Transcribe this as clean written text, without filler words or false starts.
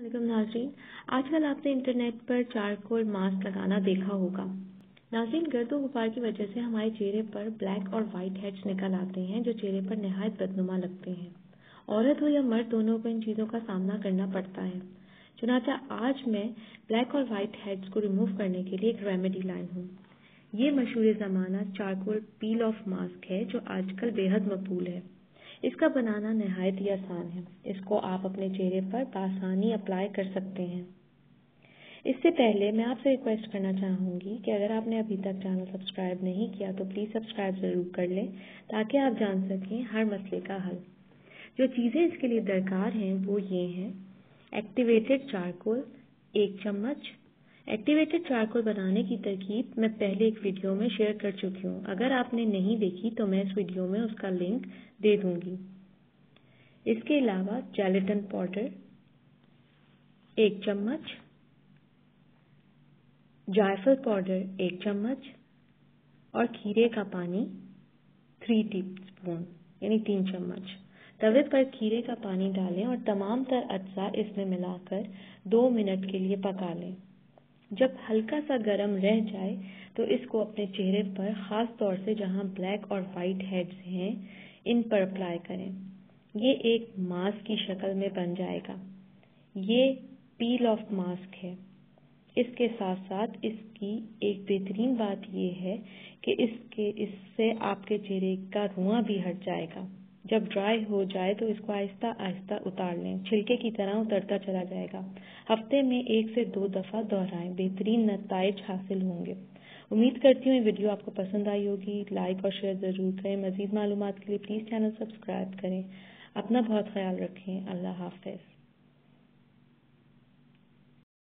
वालेकुम नाज़रीन, आजकल आपने इंटरनेट पर चारकोल मास्क लगाना देखा होगा। नाज़रीन, गर्द गुबार की वजह से हमारे चेहरे पर ब्लैक और वाइट हेड्स निकल आते हैं जो चेहरे पर नहायत बदनुमा लगते हैं। औरत हो या मर्द, दोनों को इन चीज़ों का सामना करना पड़ता है। चुनांचे आज मैं ब्लैक और वाइट हेड्स को रिमूव करने के लिए एक रेमेडी लाई हूँ। ये मशहूर ज़माना चारकोल पील ऑफ मास्क है जो आजकल बेहद मकबूल है। इसका बनाना नहायत ही आसान है। इसको आप अपने चेहरे पर बआसानी अप्लाई कर सकते हैं। इससे पहले मैं आपसे रिक्वेस्ट करना चाहूँगी कि अगर आपने अभी तक चैनल सब्सक्राइब नहीं किया तो प्लीज़ सब्सक्राइब ज़रूर कर लें ताकि आप जान सकें हर मसले का हल। जो चीज़ें इसके लिए दरकार हैं वो ये हैं: एक्टिवेटेड चारकोल 1 चम्मच। एक्टिवेटेड चारकोल बनाने की तरकीब मैं पहले एक वीडियो में शेयर कर चुकी हूँ। अगर आपने नहीं देखी तो मैं इस वीडियो में उसका लिंक दे दूंगी। इसके अलावा जेलेटिन पाउडर 1 चम्मच, जायफल पाउडर 1 चम्मच और खीरे का पानी 3 टीस्पून यानी 3 चम्मच। तवे पर खीरे का पानी डालें और तमाम तर अज्जा इसमें मिलाकर 2 मिनट के लिए पका लें। जब हल्का सा गर्म रह जाए तो इसको अपने चेहरे पर, ख़ास तौर से जहां ब्लैक और वाइट हेड्स हैं, इन पर अप्लाई करें। ये एक मास्क की शक्ल में बन जाएगा। ये पील ऑफ मास्क है। इसके साथ साथ इसकी एक बेहतरीन बात यह है कि इससे आपके चेहरे का रुआं भी हट जाएगा। जब ड्राई हो जाए तो इसको आहिस्ता आहिस्ता उतार लें। छिलके की तरह उतरता चला जाएगा। हफ्ते में 1 से 2 दफ़ा दोहराएं, बेहतरीन नताइज हासिल होंगे। उम्मीद करती हूँ ये वीडियो आपको पसंद आई होगी। लाइक और शेयर ज़रूर करें। मज़ीद मालूमात के लिए प्लीज़ चैनल सब्सक्राइब करें। अपना बहुत ख्याल रखें। अल्लाह हाफ़िज़।